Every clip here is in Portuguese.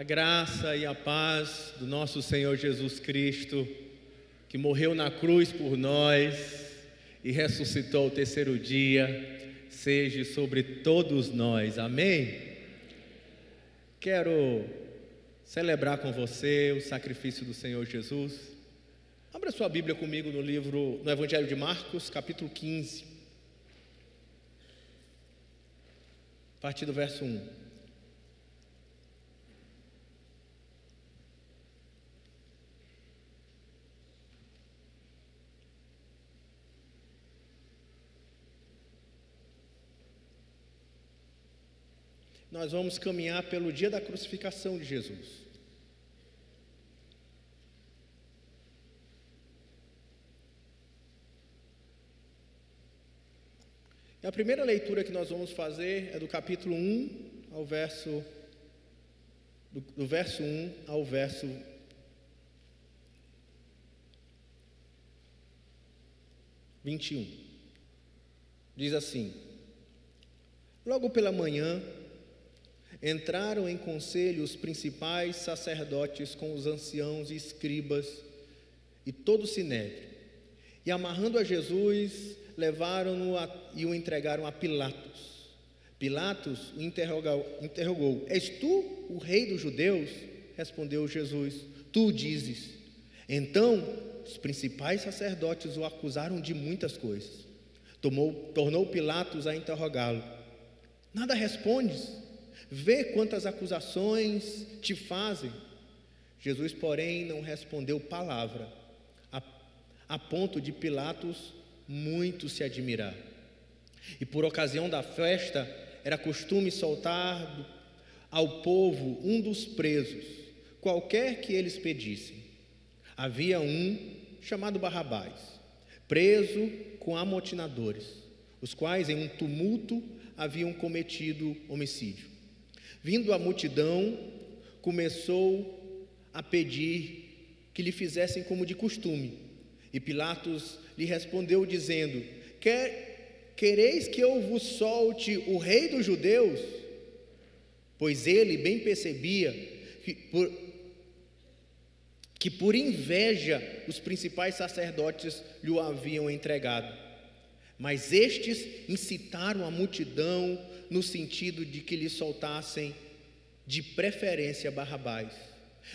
graça e a paz do nosso Senhor Jesus Cristo, que morreu na cruz por nós e ressuscitou ao terceiro dia, seja sobre todos nós, amém? Quero celebrar com você o sacrifício do Senhor Jesus. Abra sua Bíblia comigo no Evangelho de Marcos, capítulo 15, a partir do verso 1. Nós vamos caminhar pelo dia da crucificação de Jesus. E a primeira leitura que nós vamos fazer é do capítulo 1 ao verso do verso 1 ao verso 21. Diz assim: Logo pela manhã entraram em conselho os principais sacerdotes com os anciãos e escribas e todo o sinédrio, e amarrando a Jesus, levaram-no e o entregaram a Pilatos. Pilatos o interrogou: És tu o rei dos judeus? Respondeu Jesus: Tu dizes. Então os principais sacerdotes o acusaram de muitas coisas. Tornou Pilatos a interrogá-lo: Nada respondes? Vê quantas acusações te fazem. Jesus, porém, não respondeu palavra, a ponto de Pilatos muito se admirar. E por ocasião da festa, era costume soltar ao povo um dos presos, qualquer que eles pedissem. Havia um chamado Barrabás, preso com amotinadores, os quais em um tumulto haviam cometido homicídio. Vindo a multidão, começou a pedir que lhe fizessem como de costume. E Pilatos lhe respondeu dizendo: Quereis que eu vos solte o rei dos judeus? Pois ele bem percebia que por inveja os principais sacerdotes lhe o haviam entregado. Mas estes incitaram a multidão no sentido de que lhe soltassem de preferência Barrabás.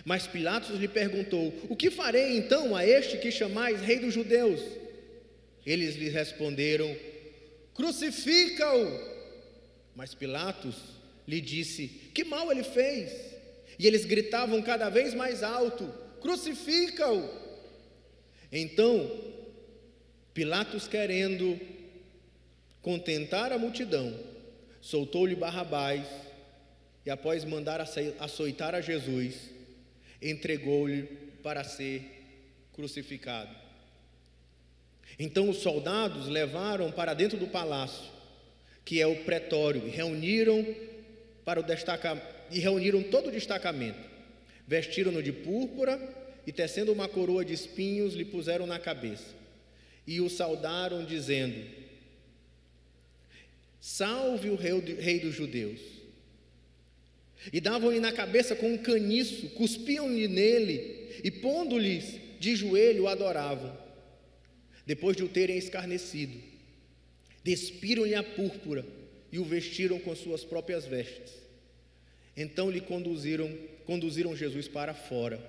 Mas Pilatos lhe perguntou: O que farei então a este que chamais rei dos judeus? Eles lhe responderam: Crucifica-o! Mas Pilatos lhe disse: Que mal ele fez? E eles gritavam cada vez mais alto: Crucifica-o! Então Pilatos, querendo contentar a multidão, soltou-lhe Barrabás e, após mandar açoitar a Jesus, entregou-lhe para ser crucificado. Então os soldados levaram para dentro do palácio, que é o pretório, e reuniram todo o destacamento. Vestiram-no de púrpura e, tecendo uma coroa de espinhos, lhe puseram na cabeça. E o saudaram, dizendo: Salve o rei dos judeus. E davam-lhe na cabeça com um caniço, cuspiam-lhe nele, e pondo-lhes de joelho o adoravam. Depois de o terem escarnecido, despiram-lhe a púrpura e o vestiram com suas próprias vestes. Então lhe conduziram Jesus para fora,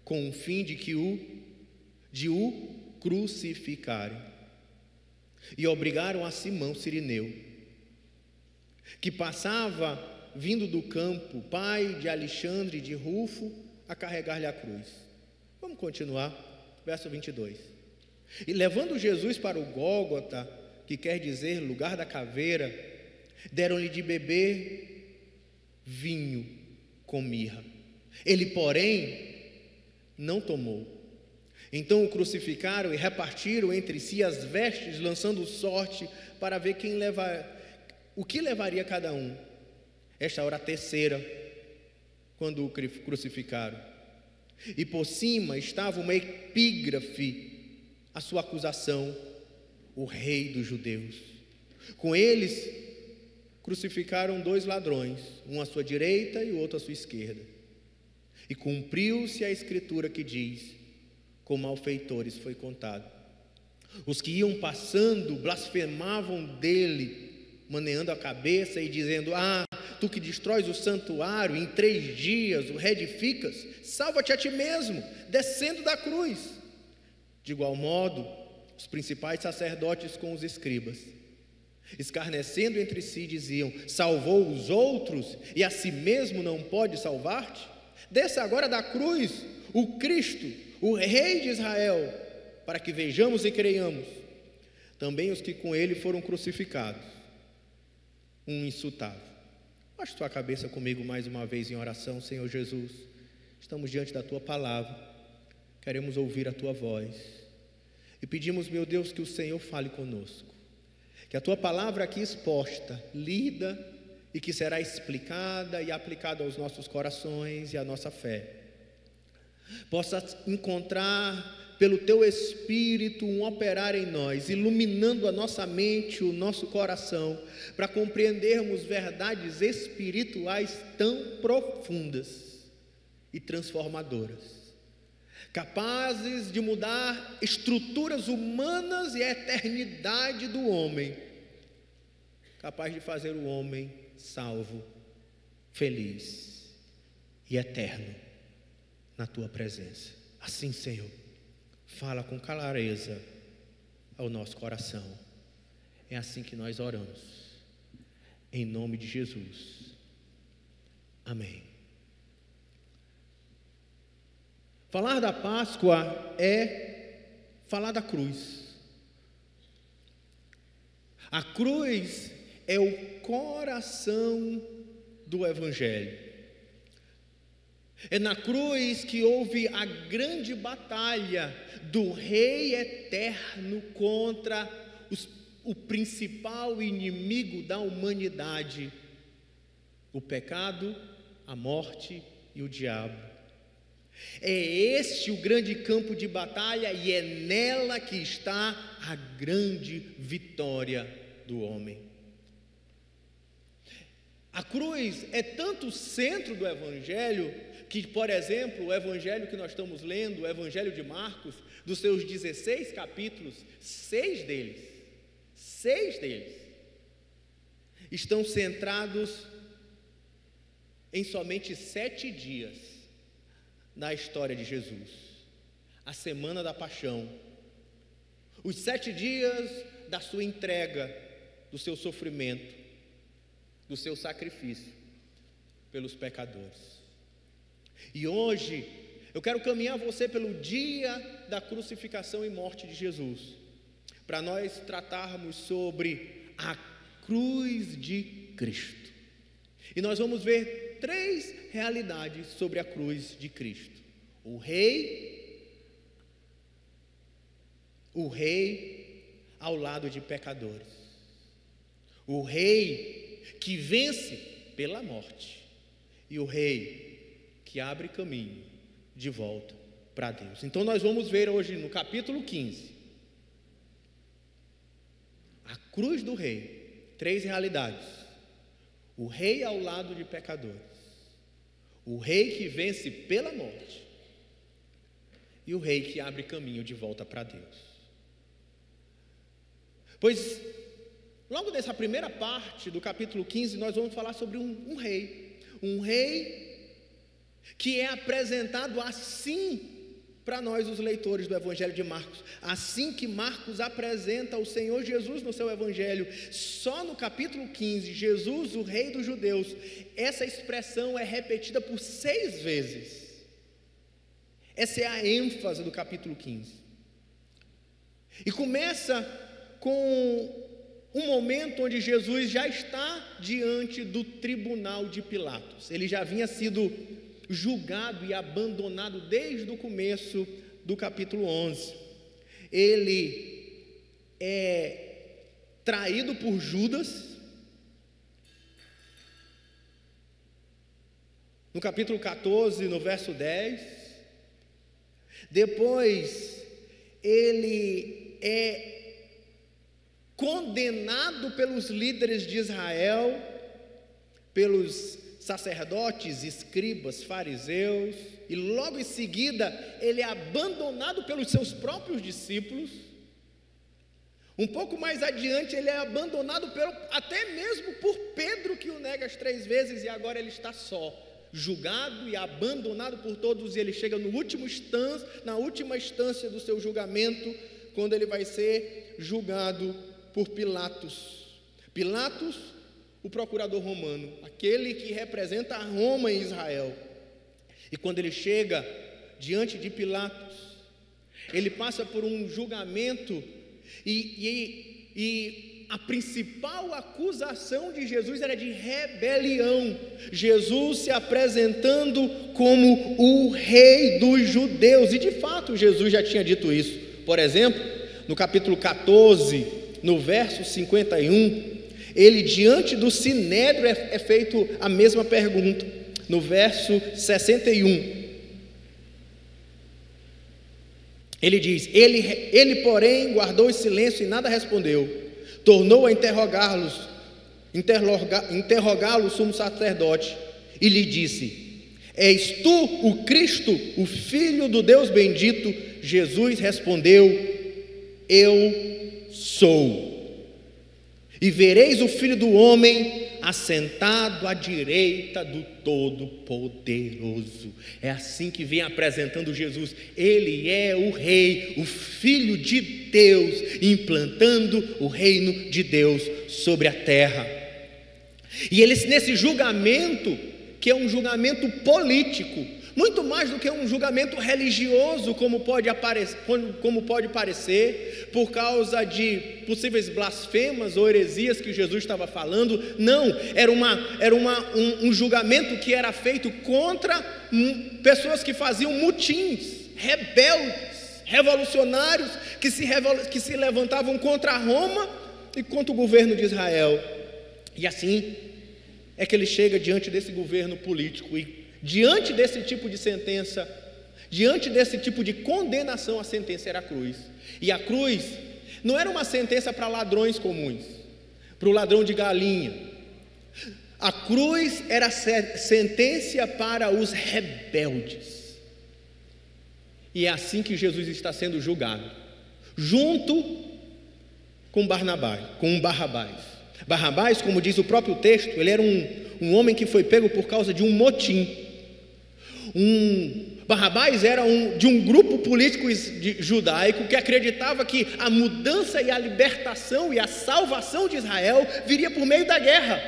com o fim de o crucificarem. E obrigaram a Simão Cirineu, que passava vindo do campo, pai de Alexandre e de Rufo, a carregar-lhe a cruz. Vamos continuar, verso 22. E levando Jesus para o Gólgota, que quer dizer lugar da caveira, deram-lhe de beber vinho com mirra. Ele, porém, não tomou. Então o crucificaram e repartiram entre si as vestes, lançando sorte para ver o que levaria cada um. Esta hora a terceira, quando o crucificaram. E por cima estava uma epígrafe, a sua acusação: o rei dos judeus. Com eles crucificaram 2 ladrões, um à sua direita e o outro à sua esquerda. E cumpriu-se a escritura que diz: com malfeitores foi contado. Os que iam passando blasfemavam dele, maneando a cabeça e dizendo: ah, tu que destróis o santuário, em 3 dias o reedificas, salva-te a ti mesmo, descendo da cruz. De igual modo, os principais sacerdotes com os escribas, escarnecendo entre si, diziam: salvou os outros e a si mesmo não pode salvar-te? Desça agora da cruz o Cristo, o Rei de Israel, para que vejamos e creiamos. Também os que com ele foram crucificados, um insultava. Baixe tua cabeça comigo mais uma vez em oração. Senhor Jesus, estamos diante da tua palavra, queremos ouvir a tua voz e pedimos, meu Deus, que o Senhor fale conosco, que a tua palavra aqui exposta, lida e que será explicada e aplicada aos nossos corações e à nossa fé, possa encontrar pelo teu Espírito um operar em nós, iluminando a nossa mente, o nosso coração, para compreendermos verdades espirituais tão profundas e transformadoras, capazes de mudar estruturas humanas e a eternidade do homem, capaz de fazer o homem salvo, feliz e eterno na tua presença. Assim, Senhor, fala com clareza ao nosso coração. É assim que nós oramos, em nome de Jesus. Amém. Falar da Páscoa é falar da cruz. A cruz é o coração do Evangelho. É na cruz que houve a grande batalha do Rei eterno contra o principal inimigo da humanidade, o pecado, a morte e o diabo. É este o grande campo de batalha e é nela que está a grande vitória do homem. A cruz é tanto o centro do Evangelho que, por exemplo, o Evangelho que nós estamos lendo, o Evangelho de Marcos, dos seus 16 capítulos, 6 deles estão centrados em somente 7 dias na história de Jesus. A semana da paixão, os 7 dias da sua entrega, do seu sofrimento, do seu sacrifício pelos pecadores. E hoje eu quero caminhar você pelo dia da crucificação e morte de Jesus, para nós tratarmos sobre a cruz de Cristo. E nós vamos ver 3 realidades sobre a cruz de Cristo: o Rei ao lado de pecadores, o Rei que vence pela morte e o Rei que abre caminho de volta para Deus. Então nós vamos ver hoje no capítulo 15 a cruz do Rei, 3 realidades: o Rei ao lado de pecadores, o Rei que vence pela morte e o Rei que abre caminho de volta para Deus. Pois logo nessa primeira parte do capítulo 15, nós vamos falar sobre um rei que é apresentado assim para nós, os leitores do Evangelho de Marcos, assim que Marcos apresenta o Senhor Jesus no seu Evangelho. Só no capítulo 15, Jesus, o Rei dos Judeus, essa expressão é repetida por 6 vezes. Essa é a ênfase do capítulo 15. E começa com um momento onde Jesus já está diante do tribunal de Pilatos. Ele já havia sido julgado e abandonado desde o começo do capítulo 11. Ele é traído por Judas. No capítulo 14, no verso 10. Depois, ele é condenado pelos líderes de Israel, pelos sacerdotes, escribas, fariseus, e logo em seguida ele é abandonado pelos seus próprios discípulos. Um pouco mais adiante ele é abandonado até mesmo por Pedro, que o nega as 3 vezes, e agora ele está só, julgado e abandonado por todos, e ele chega na última instância do seu julgamento, quando ele vai ser julgado por Pilatos. Pilatos, o procurador romano, aquele que representa a Roma em Israel. E quando ele chega diante de Pilatos, ele passa por um julgamento e a principal acusação de Jesus era de rebelião. Jesus se apresentando como o rei dos judeus, e de fato Jesus já tinha dito isso. Por exemplo, no capítulo 14, no verso 51, ele diante do sinédrio é feito a mesma pergunta. No verso 61, ele diz: ele porém guardou silêncio e nada respondeu. Tornou a interrogá-lo o sumo sacerdote e lhe disse: és tu o Cristo, o Filho do Deus bendito? Jesus respondeu: eu sou. E vereis o Filho do Homem assentado à direita do Todo-Poderoso. É assim que vem apresentando Jesus. Ele é o Rei, o Filho de Deus, implantando o reino de Deus sobre a terra. E eles, nesse julgamento, que é um julgamento político, muito mais do que um julgamento religioso, como pode parecer, por causa de possíveis blasfemas ou heresias que Jesus estava falando. Não, era um julgamento que era feito contra pessoas que faziam mutins, rebeldes, revolucionários, que se levantavam contra Roma e contra o governo de Israel. E assim é que ele chega diante desse governo político, e diante desse tipo de sentença, diante desse tipo de condenação, a sentença era a cruz. E a cruz não era uma sentença para ladrões comuns, para o ladrão de galinha. A cruz era sentença para os rebeldes. E é assim que Jesus está sendo julgado, junto com Barrabás. Barrabás, como diz o próprio texto, ele era um homem que foi pego por causa de um motim. Barrabás era de um grupo político judaico que acreditava que a mudança e a libertação e a salvação de Israel viria por meio da guerra,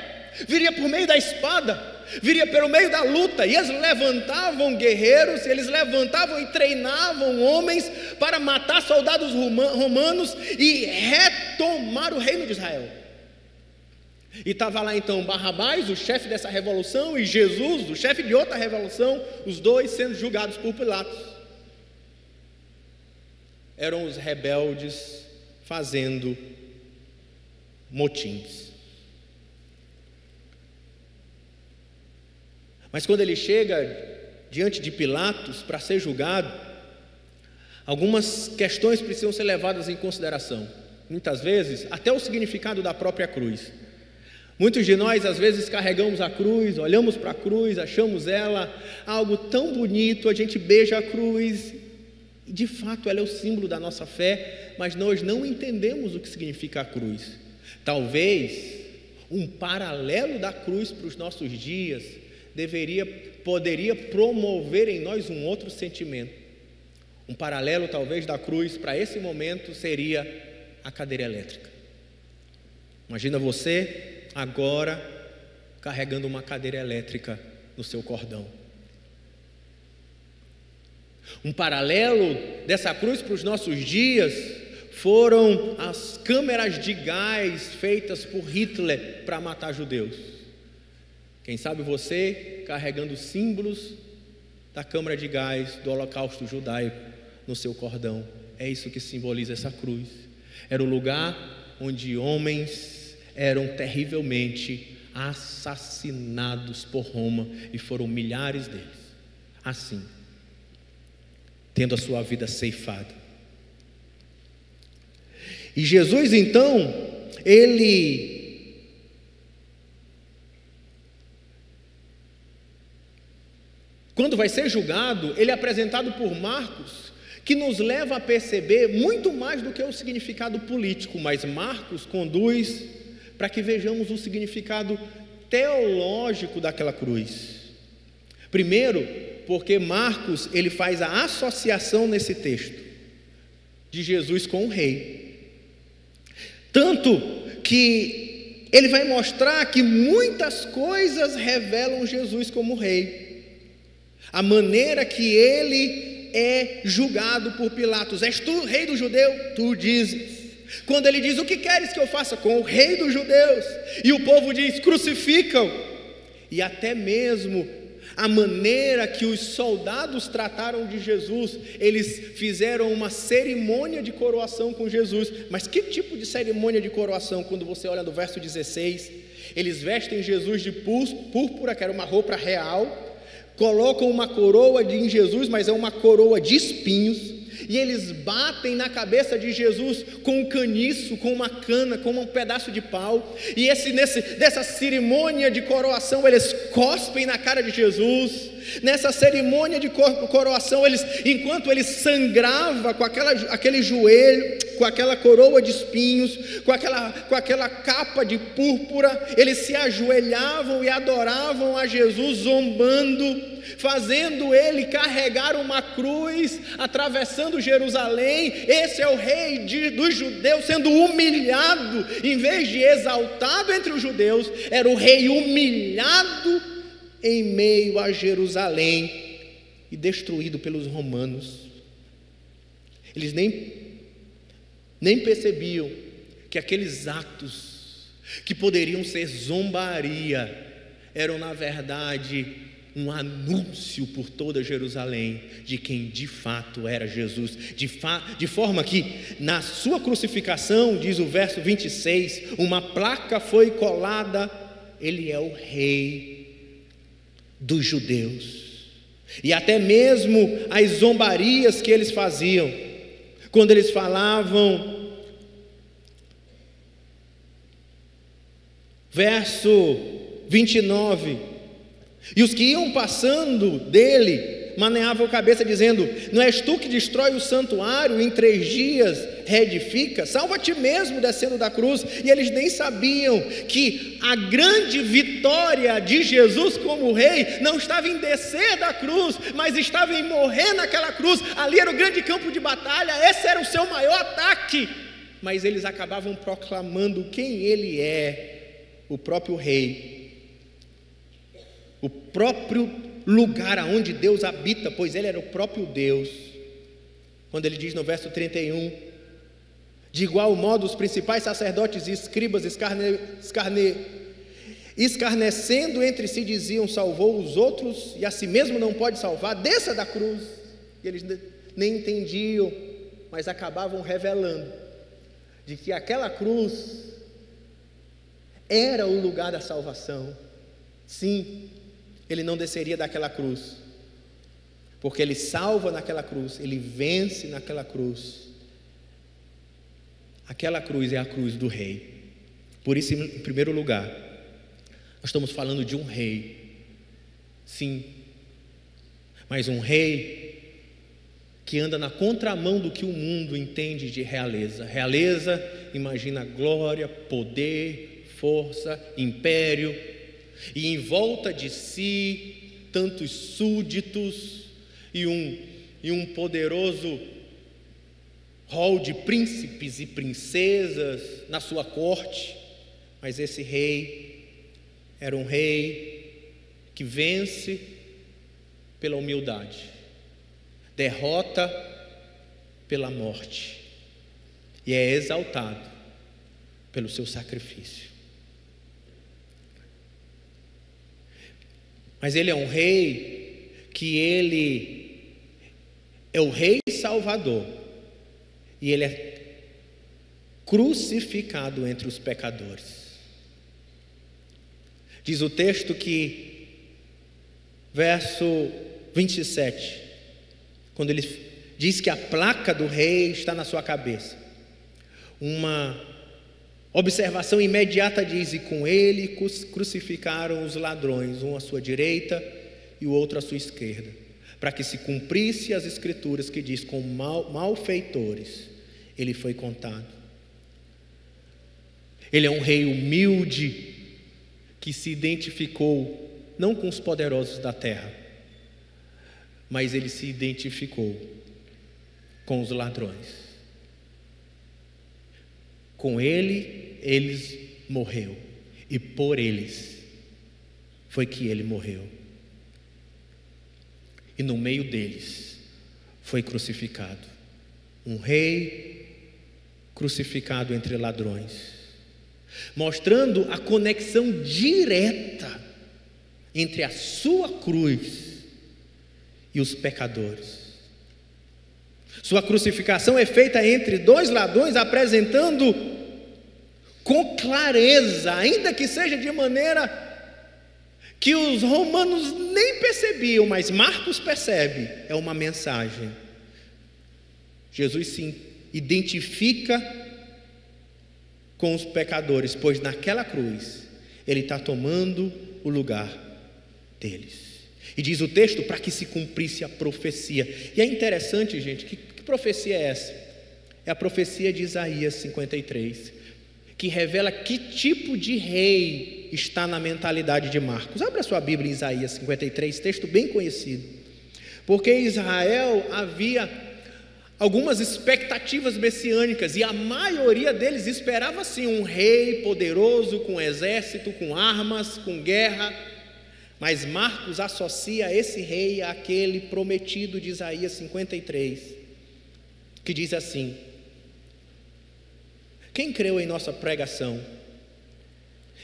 viria por meio da espada, viria pelo meio da luta. E eles levantavam guerreiros, eles levantavam e treinavam homens para matar soldados romanos e retomar o reino de Israel. E estava lá então Barrabás, o chefe dessa revolução, e Jesus, o chefe de outra revolução, os dois sendo julgados por Pilatos. Eram os rebeldes fazendo motins. Mas quando ele chega diante de Pilatos para ser julgado, algumas questões precisam ser levadas em consideração. Muitas vezes, até o significado da própria cruz. Muitos de nós às vezes carregamos a cruz, olhamos para a cruz, achamos ela algo tão bonito, a gente beija a cruz, e de fato ela é o símbolo da nossa fé, mas nós não entendemos o que significa a cruz. Talvez um paralelo da cruz para os nossos dias poderia promover em nós um outro sentimento. Um paralelo talvez da cruz para esse momento seria a cadeira elétrica. Imagina você agora carregando uma cadeira elétrica no seu cordão. Um paralelo dessa cruz para os nossos dias foram as câmeras de gás feitas por Hitler para matar judeus. Quem sabe você carregando símbolos da câmara de gás do Holocausto judaico no seu cordão. É isso que simboliza essa cruz. Era o lugar onde homens eram terrivelmente assassinados por Roma, e foram milhares deles, assim, tendo a sua vida ceifada. E Jesus então, ele vai ser julgado, ele é apresentado por Marcos, que nos leva a perceber muito mais do que o significado político, mas Marcos conduz para que vejamos o significado teológico daquela cruz. Primeiro, porque Marcos ele faz a associação nesse texto de Jesus com o rei, tanto que ele vai mostrar que muitas coisas revelam Jesus como rei. A maneira que ele é julgado por Pilatos: és tu rei dos judeus? Tu dizes. Quando ele diz: o que queres que eu faça com o rei dos judeus? E o povo diz: crucificam. E até mesmo a maneira que os soldados trataram de Jesus, eles fizeram uma cerimônia de coroação com Jesus. Mas que tipo de cerimônia de coroação? Quando você olha no verso 16, eles vestem Jesus de púrpura, que era uma roupa real, colocam uma coroa em Jesus, mas é uma coroa de espinhos, e eles batem na cabeça de Jesus com um caniço, com uma cana, com um pedaço de pau, e dessa cerimônia de coroação, eles cospem na cara de Jesus. Nessa cerimônia de coroação, enquanto ele sangrava com aquele joelho, com aquela coroa de espinhos, com aquela capa de púrpura, eles se ajoelhavam e adoravam a Jesus, zombando, fazendo ele carregar uma cruz, atravessando Jerusalém. Esse é o rei dos judeus sendo humilhado, em vez de exaltado entre os judeus, era o rei humilhado em meio a Jerusalém e destruído pelos romanos. Eles nem percebiam que aqueles atos que poderiam ser zombaria eram na verdade um anúncio por toda Jerusalém de quem de fato era Jesus, de forma que na sua crucificação, diz o verso 26, uma placa foi colada: ele é o rei dos judeus. E até mesmo as zombarias que eles faziam, quando eles falavam, verso 29, e os que iam passando dele maneavam a cabeça dizendo: não és tu que destrói o santuário, em 3 dias reedifica? Salva a ti mesmo descendo da cruz. E eles nem sabiam que a grande vitória de Jesus como rei não estava em descer da cruz, mas estava em morrer naquela cruz. Ali era o grande campo de batalha, esse era o seu maior ataque. Mas eles acabavam proclamando quem ele é, o próprio rei, o próprio lugar aonde Deus habita, pois ele era o próprio Deus. Quando ele diz no verso 31: de igual modo os principais sacerdotes e escribas escarnecendo entre si diziam: salvou os outros e a si mesmo não pode salvar, desça da cruz. E eles nem entendiam, mas acabavam revelando de que aquela cruz era o lugar da salvação. Sim, ele não desceria daquela cruz, porque ele salva naquela cruz, ele vence naquela cruz. Aquela cruz é a cruz do rei. Por isso, em primeiro lugar, nós estamos falando de um rei, sim, mas um rei que anda na contramão do que o mundo entende de realeza. Realeza imagina glória, poder, força, império, e em volta de si tantos súditos e um poderoso rol de príncipes e princesas na sua corte. Mas esse rei era um rei que vence pela humildade, derrota pela morte e é exaltado pelo seu sacrifício. Mas ele é um rei que ele é o rei salvador, e ele é crucificado entre os pecadores. Diz o texto que, verso 27, quando ele diz que a placa do rei está na sua cabeça, uma observação imediata diz: e com ele crucificaram os ladrões, um à sua direita e o outro à sua esquerda. para que se cumprisse as escrituras que diz: com malfeitores ele foi contado. Ele é um rei humilde, que se identificou não com os poderosos da terra, mas ele se identificou com os ladrões. Com eles morreu, e por eles foi que ele morreu. E no meio deles foi crucificado um rei crucificado entre ladrões, mostrando a conexão direta entre a sua cruz e os pecadores. Sua crucificação é feita entre dois ladrões, apresentando com clareza, ainda que seja de maneira que os romanos nem percebiam, mas Marcos percebe, é uma mensagem. Jesus se identifica com os pecadores, pois naquela cruz ele está tomando o lugar deles. E diz o texto, para que se cumprisse a profecia. E é interessante, gente, que profecia é essa? É a profecia de Isaías 53, que revela que tipo de rei está na mentalidade de Marcos. Abra sua Bíblia em Isaías 53, texto bem conhecido. Porque em Israel havia algumas expectativas messiânicas, e a maioria deles esperava sim um rei poderoso, com exército, com armas, com guerra. Mas Marcos associa esse rei àquele prometido de Isaías 53, que diz assim: quem creu em nossa pregação,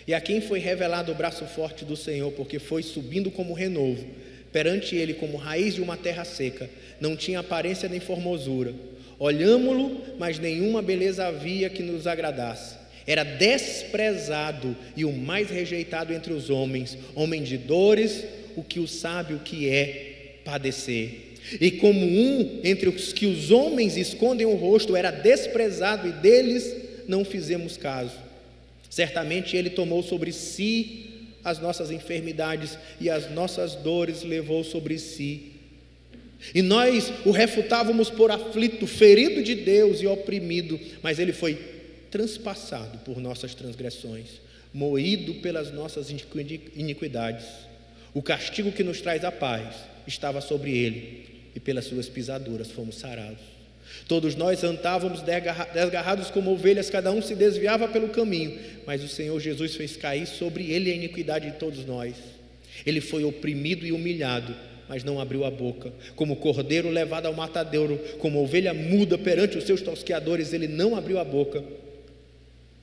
e a quem foi revelado o braço forte do Senhor, porque foi subindo como renovo, perante ele como raiz de uma terra seca, não tinha aparência nem formosura. Olhámo-lo, mas nenhuma beleza havia que nos agradasse. Era desprezado e o mais rejeitado entre os homens, homem de dores, o que o sabe o que é padecer. E como um entre os que os homens escondem o rosto, era desprezado e deles não fizemos caso. Certamente ele tomou sobre si as nossas enfermidades e as nossas dores levou sobre si. E nós o refutávamos por aflito, ferido de Deus e oprimido, mas ele foi transpassado por nossas transgressões, moído pelas nossas iniquidades. O castigo que nos traz a paz estava sobre ele, e pelas suas pisaduras fomos sarados. Todos nós andávamos desgarrados como ovelhas, cada um se desviava pelo caminho, mas o Senhor Jesus fez cair sobre ele a iniquidade de todos nós. Ele foi oprimido e humilhado, mas não abriu a boca. Como cordeiro levado ao matadouro, como ovelha muda perante os seus tosqueadores, ele não abriu a boca.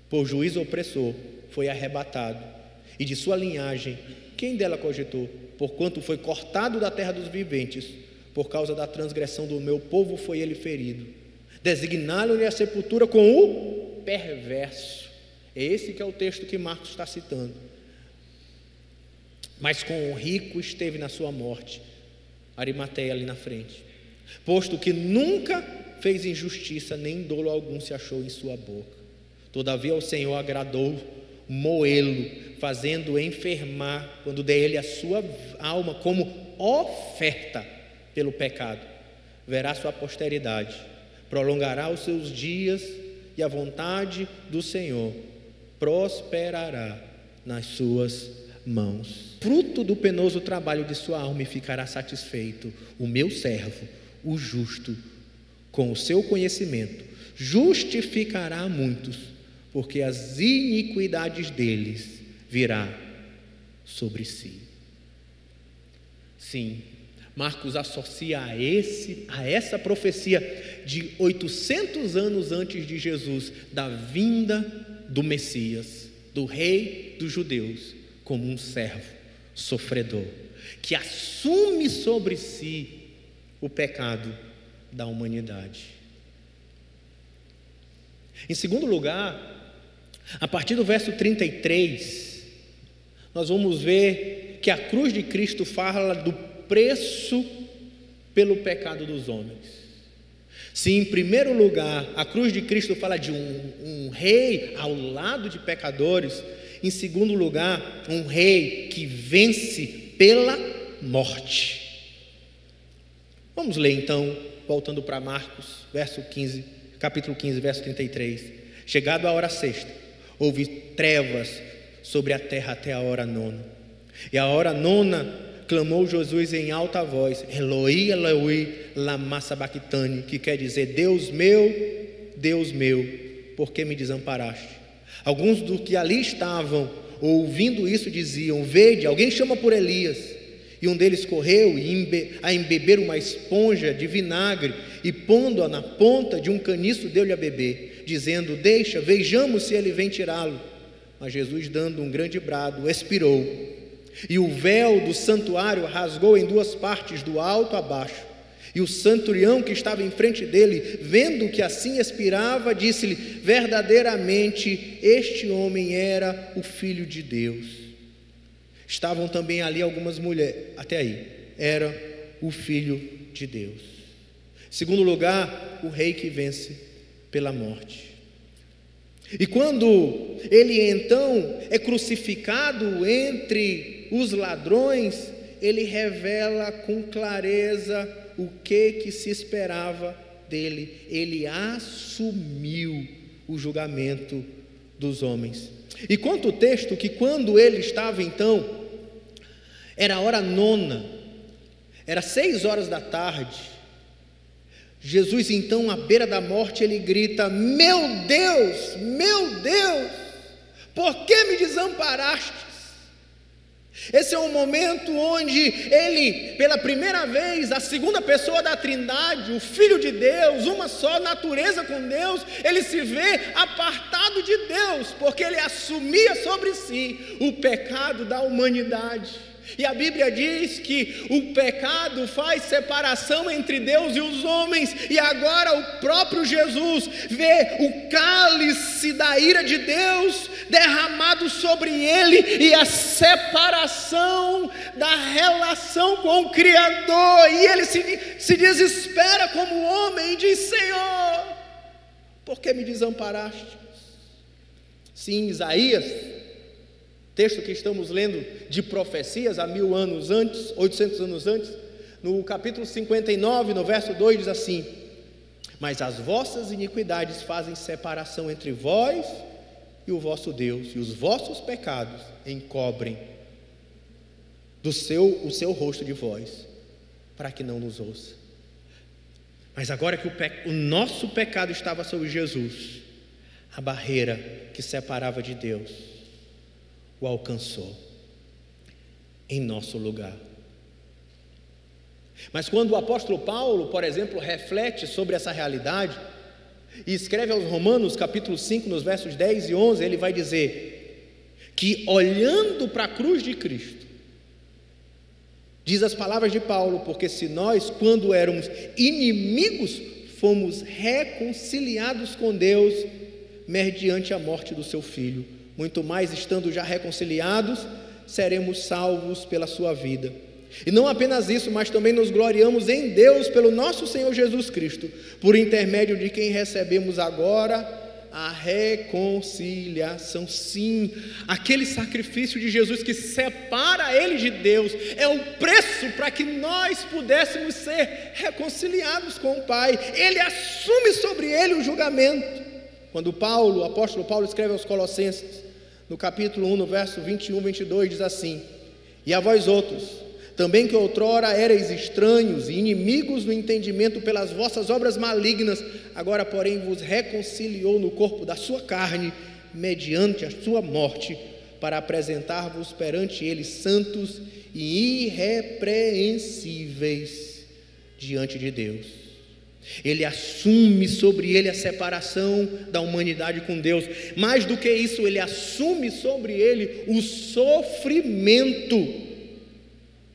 Por juízo opressor foi arrebatado, e de sua linhagem quem dela cogitou? Porquanto foi cortado da terra dos viventes, por causa da transgressão do meu povo foi ele ferido. Designaram-lhe a sepultura com o perverso. É esse que é o texto que Marcos está citando. Mas com o rico esteve na sua morte. Arimateia ali na frente. Posto que nunca fez injustiça, nem dolo algum se achou em sua boca. Todavia o Senhor agradou moê-lo, fazendo enfermar, quando dei ele a sua alma como oferta pelo pecado. Verá sua posteridade, prolongará os seus dias, e a vontade do Senhor prosperará nas suas mãos. Fruto do penoso trabalho de sua alma, e ficará satisfeito o meu servo, o justo, com o seu conhecimento, justificará muitos, porque as iniquidades deles virá sobre si. Sim, Marcos associa a essa profecia de 800 anos antes de Jesus, da vinda do Messias, do rei dos judeus, como um servo sofredor, que assume sobre si o pecado da humanidade. Em segundo lugar, a partir do verso 33, nós vamos ver que a cruz de Cristo fala do preço pelo pecado dos homens. Se em primeiro lugar a cruz de Cristo fala de um rei ao lado de pecadores, em segundo lugar, um rei que vence pela morte. Vamos ler então, voltando para Marcos, capítulo 15, verso 33. Chegado a hora sexta, houve trevas sobre a terra até a hora nona. E a hora nona clamou Jesus em alta voz: Eloi, Eloi, lama sabachthani, que quer dizer: Deus meu, por que me desamparaste? Alguns dos que ali estavam ouvindo isso diziam: Vede, alguém chama por Elias. E um deles correu a embeber uma esponja de vinagre e, pondo-a na ponta de um caniço, deu-lhe a beber, dizendo: Deixa, vejamos se ele vem tirá-lo. Mas Jesus, dando um grande brado, expirou, e o véu do santuário rasgou em duas partes, do alto a baixo. E o centurião que estava em frente dele, vendo que assim expirava, disse-lhe: Verdadeiramente este homem era o Filho de Deus. Estavam também ali algumas mulheres, até aí, era o Filho de Deus. Segundo lugar, o rei que vence pela morte. E quando ele então é crucificado entre os ladrões, ele revela com clareza o que se esperava dele. Ele assumiu o julgamento dos homens. E conta o texto que quando ele estava então, era a hora nona, era 6 horas da tarde, Jesus então à beira da morte, ele grita: meu Deus, por que me desamparastes? Esse é um momento onde ele, pela primeira vez, a segunda pessoa da Trindade, o Filho de Deus, uma só natureza com Deus, ele se vê apartado de Deus, porque ele assumia sobre si o pecado da humanidade. E a Bíblia diz que o pecado faz separação entre Deus e os homens, e agora o próprio Jesus vê o cálice da ira de Deus derramado sobre ele, e a separação da relação com o Criador, e ele se desespera como homem e diz: Senhor, por que me desamparaste? Sim, Isaías, texto que estamos lendo de profecias há 1000 anos antes, 800 anos antes, no capítulo 59, no verso 2 diz assim: Mas as vossas iniquidades fazem separação entre vós e o vosso Deus, e os vossos pecados encobrem o seu rosto de vós, para que não nos ouça. Mas agora que o nosso pecado estava sobre Jesus, a barreira que separava de Deus o alcançou em nosso lugar. Mas quando o apóstolo Paulo, por exemplo, reflete sobre essa realidade e escreve aos Romanos capítulo 5, nos versos 10 e 11, ele vai dizer que, olhando para a cruz de Cristo, diz as palavras de Paulo: porque se nós, quando éramos inimigos, fomos reconciliados com Deus mediante a morte do seu Filho, muito mais, estando já reconciliados, seremos salvos pela sua vida. E não apenas isso, mas também nos gloriamos em Deus pelo nosso Senhor Jesus Cristo, por intermédio de quem recebemos agora a reconciliação. Sim, aquele sacrifício de Jesus que separa ele de Deus é o preço para que nós pudéssemos ser reconciliados com o Pai. Ele assume sobre ele o julgamento. Quando o apóstolo Paulo escreve aos Colossenses, no capítulo 1, no verso 21, 22, diz assim: E a vós outros, também que outrora erais estranhos e inimigos no entendimento pelas vossas obras malignas, agora porém vos reconciliou no corpo da sua carne, mediante a sua morte, para apresentar-vos perante ele santos e irrepreensíveis diante de Deus. Ele assume sobre ele a separação da humanidade com Deus. Mais do que isso, ele assume sobre ele o sofrimento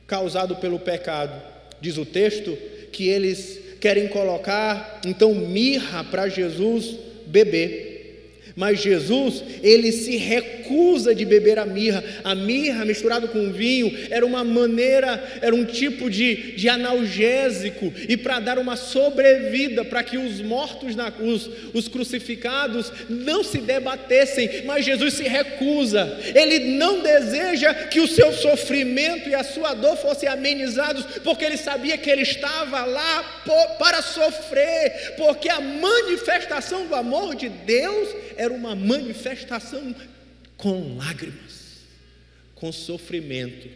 causado pelo pecado. Diz o texto que eles querem colocar então mirra para Jesus beber, mas Jesus, ele se recusa recusa de beber a mirra. A mirra misturada com vinho era uma maneira, era um tipo de analgésico, e para dar uma sobrevida, para que os mortos, os crucificados não se debatessem. Mas Jesus se recusa, ele não deseja que o seu sofrimento e a sua dor fossem amenizados, porque ele sabia que ele estava lá para sofrer, porque a manifestação do amor de Deus era uma manifestação com lágrimas, com sofrimento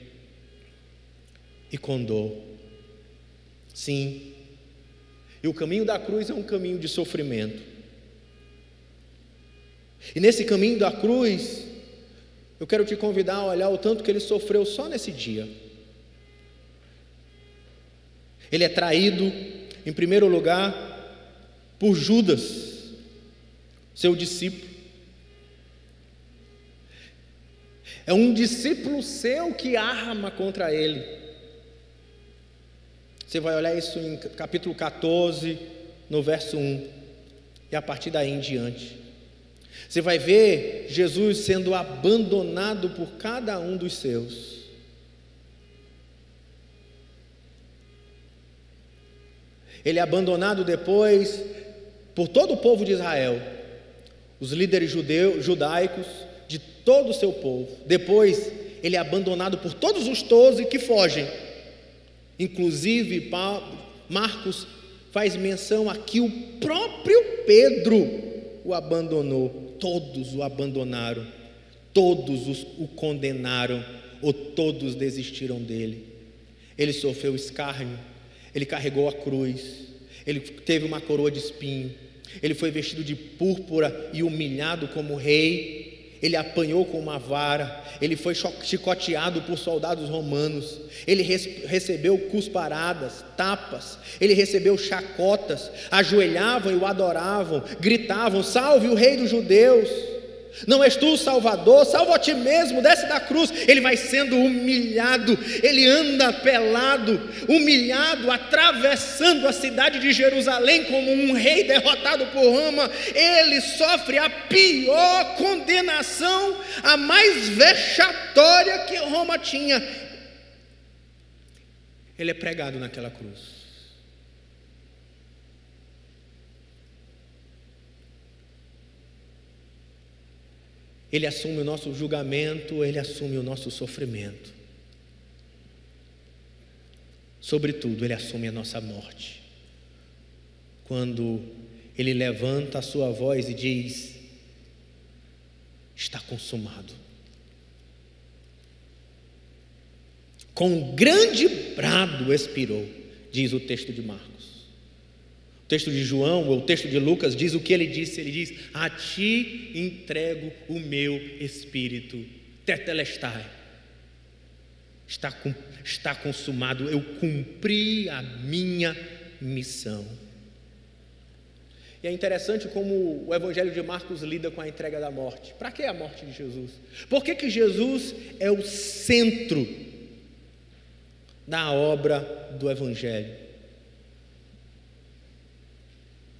e com dor. Sim, e o caminho da cruz é um caminho de sofrimento. E nesse caminho da cruz, eu quero te convidar a olhar o tanto que ele sofreu só nesse dia. Ele é traído, em primeiro lugar, por Judas, seu discípulo. É um discípulo seu que arma contra ele. Você vai olhar isso em capítulo 14, no verso 1, e a partir daí em diante. Você vai ver Jesus sendo abandonado por cada um dos seus. Ele é abandonado depois por todo o povo de Israel, os líderes judaicos de todo o seu povo. Depois ele é abandonado por todos os 12 que fogem. Inclusive Marcos faz menção aqui, o próprio Pedro o abandonou. Todos o abandonaram, todos o condenaram, ou todos desistiram dele. Ele sofreu escárnio, ele carregou a cruz, ele teve uma coroa de espinho, ele foi vestido de púrpura e humilhado como rei, ele apanhou com uma vara, ele foi chicoteado por soldados romanos, ele recebeu cusparadas, tapas, ele recebeu chacotas, ajoelhavam e o adoravam, gritavam: salve o rei dos judeus, não és tu o Salvador, salva a ti mesmo, desce da cruz. Ele vai sendo humilhado, ele anda pelado, humilhado, atravessando a cidade de Jerusalém como um rei derrotado por Roma. Ele sofre a pior condenação, a mais vexatória que Roma tinha. Ele é pregado naquela cruz. Ele assume o nosso julgamento, ele assume o nosso sofrimento. Sobretudo, ele assume a nossa morte. Quando ele levanta a sua voz e diz: está consumado. Com grande brado expirou, diz o texto de Marcos. O texto de João, ou o texto de Lucas, diz o que ele disse. Ele diz: a ti entrego o meu espírito, tetelestai, está consumado, eu cumpri a minha missão. E é interessante como o Evangelho de Marcos lida com a entrega da morte. Para que a morte de Jesus? Por que Jesus é o centro da obra do Evangelho?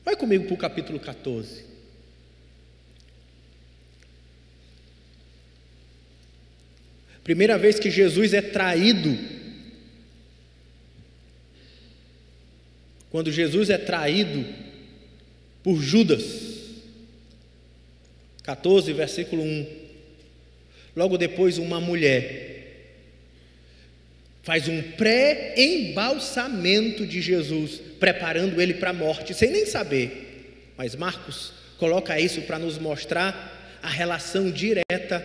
Vai comigo para o capítulo 14. Primeira vez que Jesus é traído. Quando Jesus é traído por Judas. 14, versículo 1. Logo depois, uma mulher faz um pré-embalsamento de Jesus, preparando ele para a morte, sem nem saber. Mas Marcos coloca isso para nos mostrar a relação direta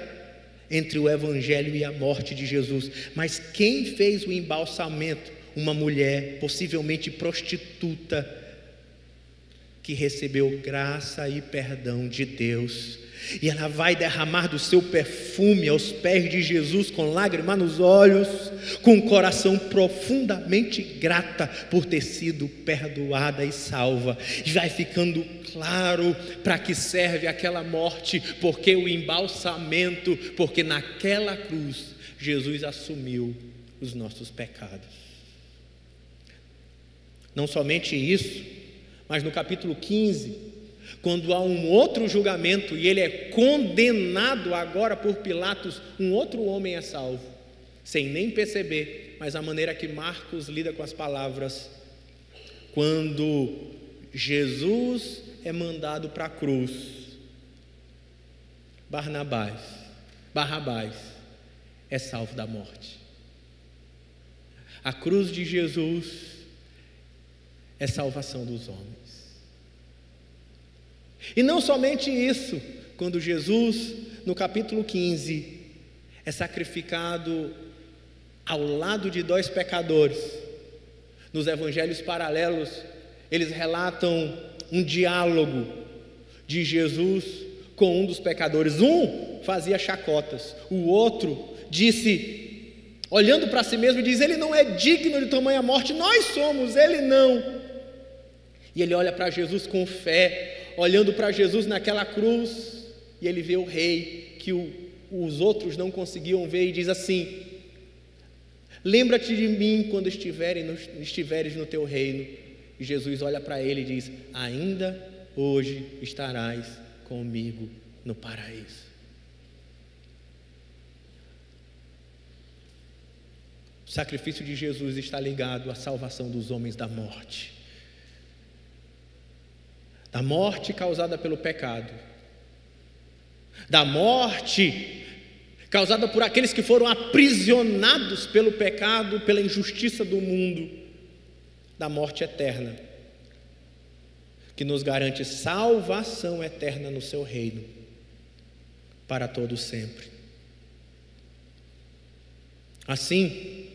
entre o Evangelho e a morte de Jesus. Mas quem fez o embalsamento? Uma mulher, possivelmente prostituta, que recebeu graça e perdão de Deus. E ela vai derramar do seu perfume aos pés de Jesus, com lágrimas nos olhos, com um coração profundamente grata por ter sido perdoada e salva. E vai ficando claro para que serve aquela morte, porque o embalsamento, porque naquela cruz Jesus assumiu os nossos pecados. Não somente isso, mas no capítulo 15, quando há um outro julgamento e ele é condenado agora por Pilatos, um outro homem é salvo, sem nem perceber. Mas a maneira que Marcos lida com as palavras, quando Jesus é mandado para a cruz, Barrabás é salvo da morte. A cruz de Jesus é salvação dos homens. E não somente isso, quando Jesus, no capítulo 15, é sacrificado ao lado de 2 pecadores. Nos evangelhos paralelos, eles relatam um diálogo de Jesus com um dos pecadores. Um fazia chacotas, o outro disse, olhando para si mesmo, diz: ele não é digno de tamanha morte, nós somos, ele não. E ele olha para Jesus com fé, olhando para Jesus naquela cruz, e ele vê o rei que os outros não conseguiam ver, e diz assim: lembra-te de mim quando estiveres no teu reino. E Jesus olha para ele e diz: ainda hoje estarás comigo no paraíso. O sacrifício de Jesus está ligado à salvação dos homens da morte causada pelo pecado, da morte causada por aqueles que foram aprisionados pelo pecado, pela injustiça do mundo, da morte eterna, que nos garante salvação eterna no seu reino, para todo sempre. Assim,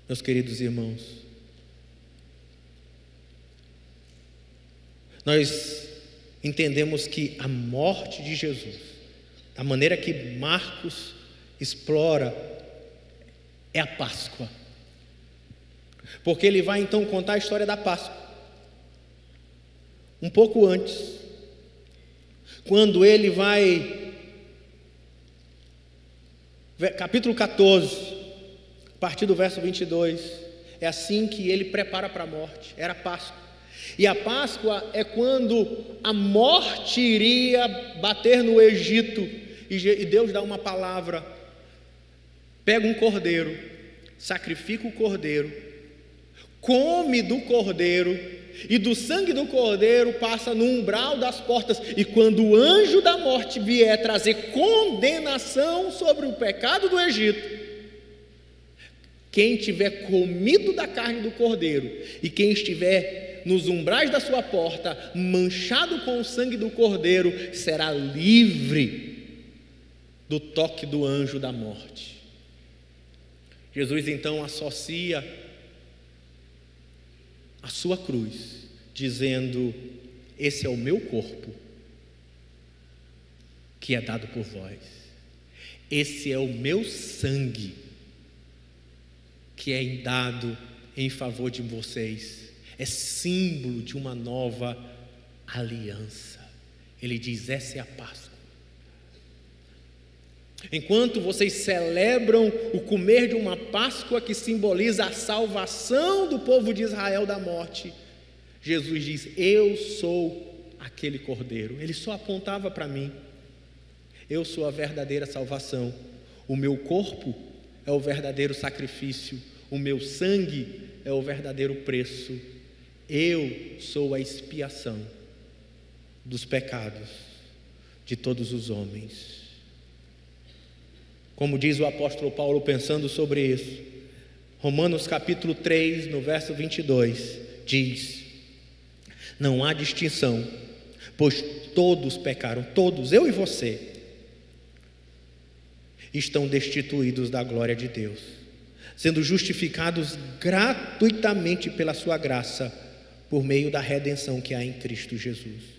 meus queridos irmãos, nós entendemos que a morte de Jesus, da maneira que Marcos explora, é a Páscoa. Porque ele vai então contar a história da Páscoa. Um pouco antes, quando ele vai, capítulo 14, a partir do verso 22, é assim que ele prepara para a morte. Era a Páscoa. E a Páscoa é quando a morte iria bater no Egito, e Deus dá uma palavra: pega um cordeiro, sacrifica o cordeiro, come do cordeiro, e do sangue do cordeiro passa no umbral das portas, e quando o anjo da morte vier trazer condenação sobre o pecado do Egito, quem tiver comido da carne do cordeiro, e quem estiver nos umbrais da sua porta, manchado com o sangue do cordeiro, será livre do toque do anjo da morte. Jesus então associa a sua cruz, dizendo: esse é o meu corpo, que é dado por vós. Esse é o meu sangue, que é dado em favor de vocês. É símbolo de uma nova aliança. Ele diz: essa é a Páscoa. Enquanto vocês celebram o comer de uma Páscoa que simboliza a salvação do povo de Israel da morte, Jesus diz: eu sou aquele cordeiro. Ele só apontava para mim. Eu sou a verdadeira salvação. O meu corpo é o verdadeiro sacrifício. O meu sangue é o verdadeiro preço. Eu sou a expiação dos pecados de todos os homens. Como diz o apóstolo Paulo pensando sobre isso, Romanos capítulo 3, no verso 22, diz: não há distinção, pois todos pecaram, todos, eu e você, estão destituídos da glória de Deus, sendo justificados gratuitamente pela sua graça, por meio da redenção que há em Cristo Jesus.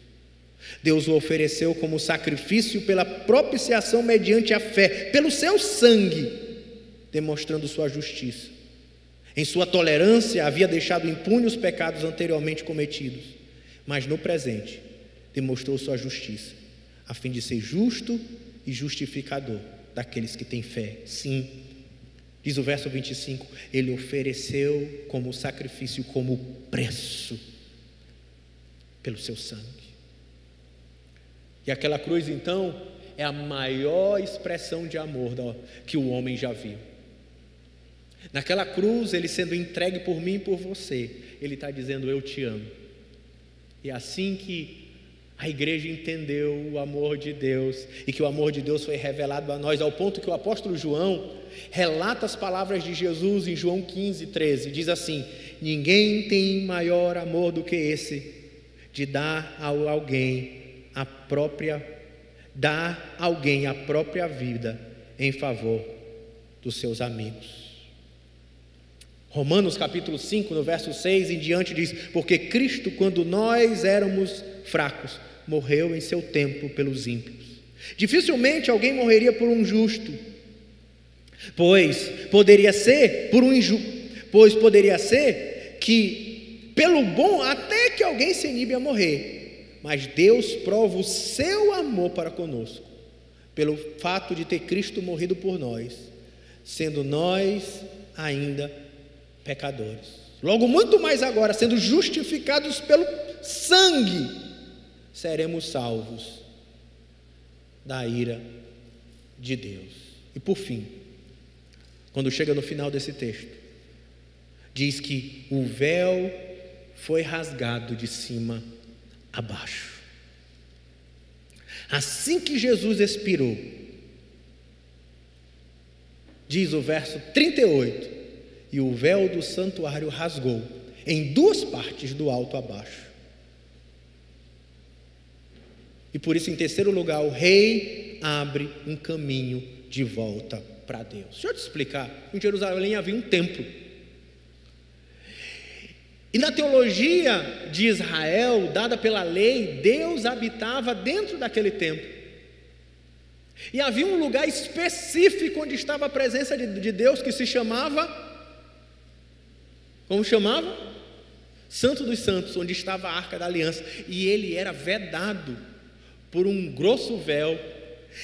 Deus o ofereceu como sacrifício pela propiciação mediante a fé, pelo seu sangue, demonstrando sua justiça. Em sua tolerância havia deixado impunes os pecados anteriormente cometidos, mas no presente demonstrou sua justiça, a fim de ser justo e justificador daqueles que têm fé. Sim, diz o verso 25, ele ofereceu como sacrifício, como preço, pelo seu sangue. E aquela cruz, então, é a maior expressão de amor que o homem já viu. Naquela cruz, ele sendo entregue por mim e por você, ele está dizendo: eu te amo. E assim que a igreja entendeu o amor de Deus, e que o amor de Deus foi revelado a nós, ao ponto que o apóstolo João relata as palavras de Jesus em João 15:13, diz assim: ninguém tem maior amor do que esse, de dar a alguém a própria vida em favor dos seus amigos. Romanos capítulo 5, no verso 6 em diante diz: porque Cristo, quando nós éramos fracos, morreu em seu tempo pelos ímpios. Dificilmente alguém morreria por um justo, pois poderia ser que pelo bom até que alguém se inibe a morrer. Mas Deus prova o seu amor para conosco, pelo fato de ter Cristo morrido por nós, sendo nós ainda pecadores. Logo, muito mais agora, sendo justificados pelo sangue, seremos salvos da ira de Deus. E por fim, quando chega no final desse texto, diz que o véu foi rasgado de cima a baixo. Assim que Jesus expirou, diz o verso 38, e o véu do santuário rasgou em duas partes, do alto a baixo. E por isso, em terceiro lugar, o rei abre um caminho de volta para Deus. Deixa eu te explicar. Em Jerusalém havia um templo. E na teologia de Israel, dada pela lei, Deus habitava dentro daquele templo. E havia um lugar específico onde estava a presença de Deus, que se chamava... como chamava? Santo dos Santos, onde estava a Arca da Aliança. E ele era vedado por um grosso véu,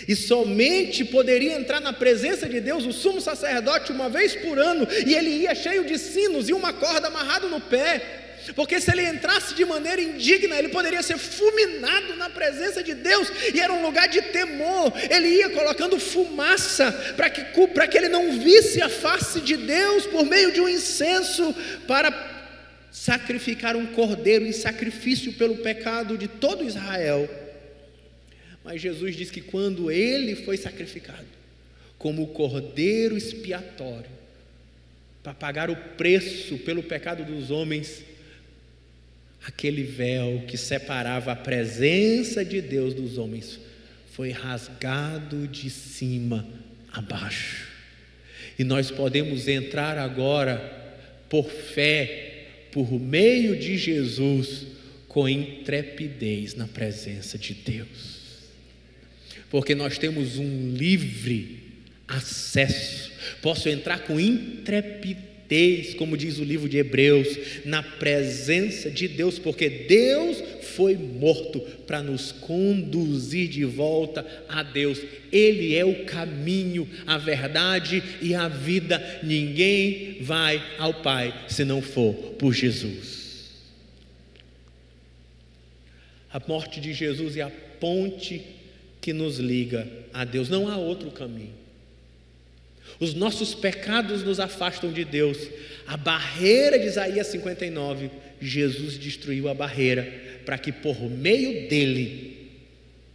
e somente poderia entrar na presença de Deus o sumo sacerdote uma vez por ano, e ele ia cheio de sinos e uma corda amarrado no pé, porque se ele entrasse de maneira indigna, ele poderia ser fulminado na presença de Deus, e era um lugar de temor. Ele ia colocando fumaça, para que ele não visse a face de Deus, por meio de um incenso, para sacrificar um cordeiro em sacrifício pelo pecado de todo Israel. Mas Jesus diz que quando ele foi sacrificado como o cordeiro expiatório, para pagar o preço pelo pecado dos homens, aquele véu que separava a presença de Deus dos homens foi rasgado de cima a baixo. E nós podemos entrar agora por fé, por meio de Jesus, com intrepidez na presença de Deus. Porque nós temos um livre acesso. Posso entrar com intrepidez, como diz o livro de Hebreus, na presença de Deus, porque Deus foi morto para nos conduzir de volta a Deus. Ele é o caminho, a verdade e a vida. Ninguém vai ao Pai se não for por Jesus. A morte de Jesus é a ponte que nos liga a Deus. Não há outro caminho. Os nossos pecados nos afastam de Deus. A barreira de Isaías 59, Jesus destruiu a barreira, para que por meio dele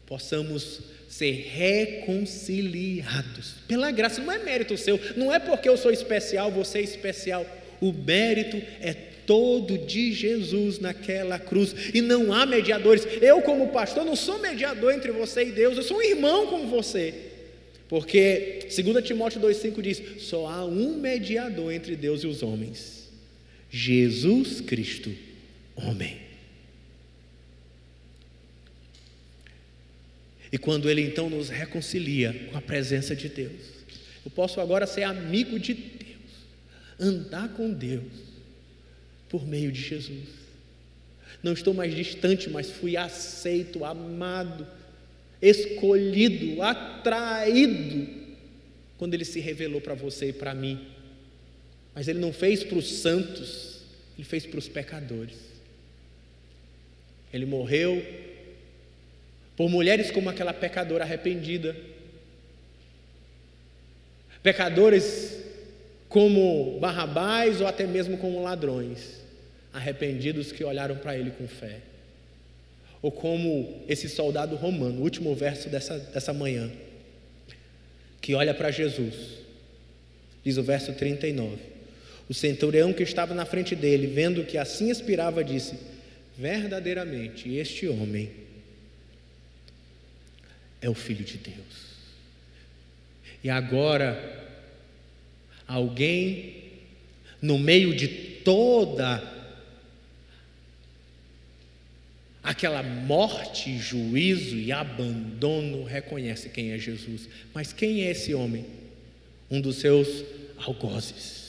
possamos ser reconciliados pela graça. Não é mérito seu, não é porque eu sou especial, você é especial. O mérito é todo de Jesus naquela cruz, e não há mediadores. Eu, como pastor, não sou mediador entre você e Deus, eu sou um irmão como você, porque 2 Timóteo 2,5 diz: só há um mediador entre Deus e os homens, Jesus Cristo, homem. E quando ele então nos reconcilia com a presença de Deus, eu posso agora ser amigo de Deus, andar com Deus por meio de Jesus. Não estou mais distante, mas fui aceito, amado, escolhido, atraído, quando ele se revelou para você e para mim. Mas ele não fez para os santos, ele fez para os pecadores. Ele morreu por mulheres como aquela pecadora arrependida, pecadores como Barrabás ou até mesmo como ladrões, arrependidos que olharam para ele com fé. Ou como esse soldado romano, o último verso dessa manhã, que olha para Jesus, diz o verso 39, o centurião que estava na frente dele, vendo que assim expirava, disse: verdadeiramente este homem é o Filho de Deus. E agora, alguém no meio de toda aquela morte, juízo e abandono, reconhece quem é Jesus. Mas quem é esse homem? Um dos seus algozes,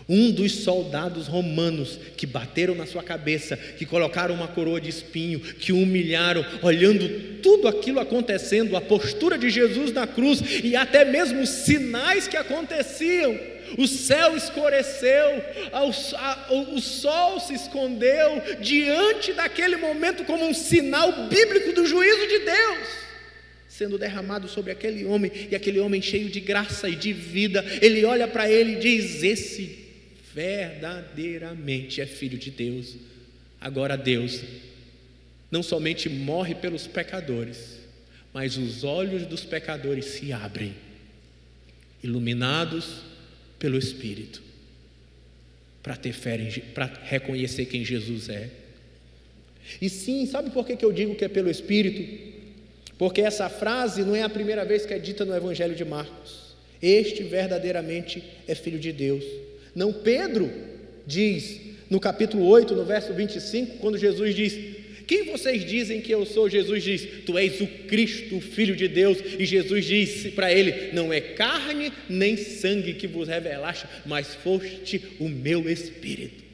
um dos soldados romanos que bateram na sua cabeça, que colocaram uma coroa de espinho, que o humilharam, olhando tudo aquilo acontecendo, a postura de Jesus na cruz e até mesmo os sinais que aconteciam. O céu escureceu, o sol se escondeu diante daquele momento como um sinal bíblico do juízo de Deus sendo derramado sobre aquele homem, e aquele homem cheio de graça e de vida. Ele olha para ele e diz: esse verdadeiramente é Filho de Deus. Agora Deus não somente morre pelos pecadores, mas os olhos dos pecadores se abrem, iluminados pelo Espírito, para ter fé, para reconhecer quem Jesus é. E sim, sabe por que eu digo que é pelo Espírito? Porque essa frase não é a primeira vez que é dita no Evangelho de Marcos. Este verdadeiramente é Filho de Deus. Não, Pedro diz no capítulo 8, no verso 25, quando Jesus diz: quem vocês dizem que eu sou? Jesus diz: tu és o Cristo, o Filho de Deus. E Jesus disse para ele: não é carne nem sangue que vos revelaste, mas foste o meu Espírito.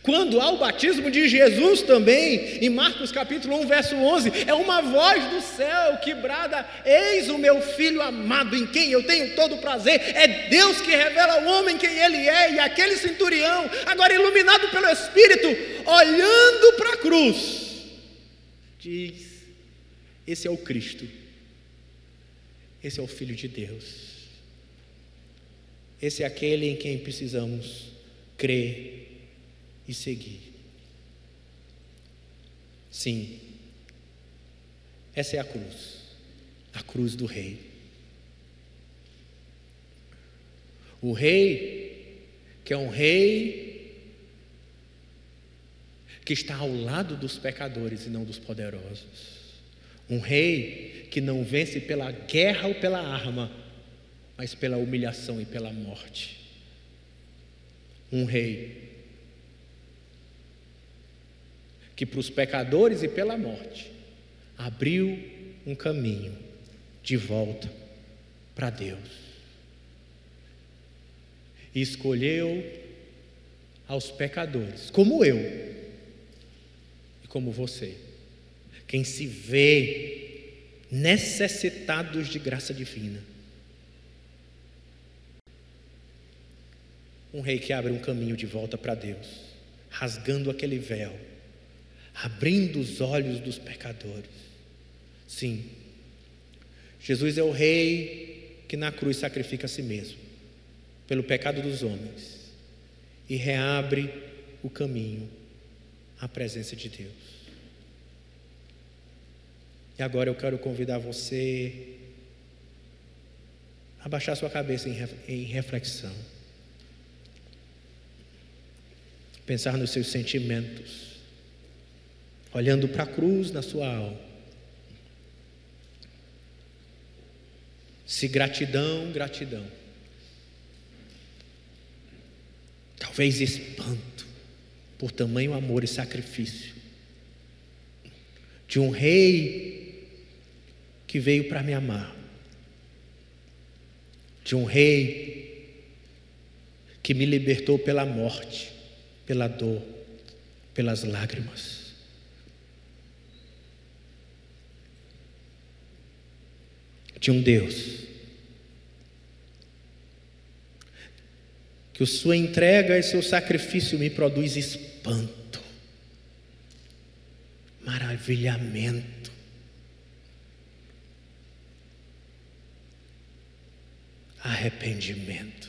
Quando há o batismo de Jesus também, em Marcos capítulo 1, verso 11, é uma voz do céu que brada: eis o meu Filho amado, em quem eu tenho todo prazer. É Deus que revela ao homem quem ele é. E aquele centurião, agora iluminado pelo Espírito, olhando para a cruz, diz: esse é o Cristo, esse é o Filho de Deus, esse é aquele em quem precisamos crer e seguir. Sim, essa é a cruz do Rei. O Rei, que é um Rei que está ao lado dos pecadores e não dos poderosos. Um Rei que não vence pela guerra ou pela arma, mas pela humilhação e pela morte. Um Rei que para os pecadores e pela morte abriu um caminho de volta para Deus, e escolheu aos pecadores, como eu e como você, quem se vê necessitados de graça divina. Um Rei que abre um caminho de volta para Deus, rasgando aquele véu, abrindo os olhos dos pecadores. Sim, Jesus é o Rei que na cruz sacrifica a si mesmo pelo pecado dos homens e reabre o caminho à presença de Deus. E agora eu quero convidar você a baixar sua cabeça em reflexão, pensar nos seus sentimentos, olhando para a cruz na sua alma. Se gratidão, talvez espanto por tamanho amor e sacrifício de um Rei que veio para me amar, de um Rei que me libertou pela morte, pela dor, pelas lágrimas. De um Deus que a sua entrega e seu sacrifício me produz espanto, maravilhamento. Arrependimento.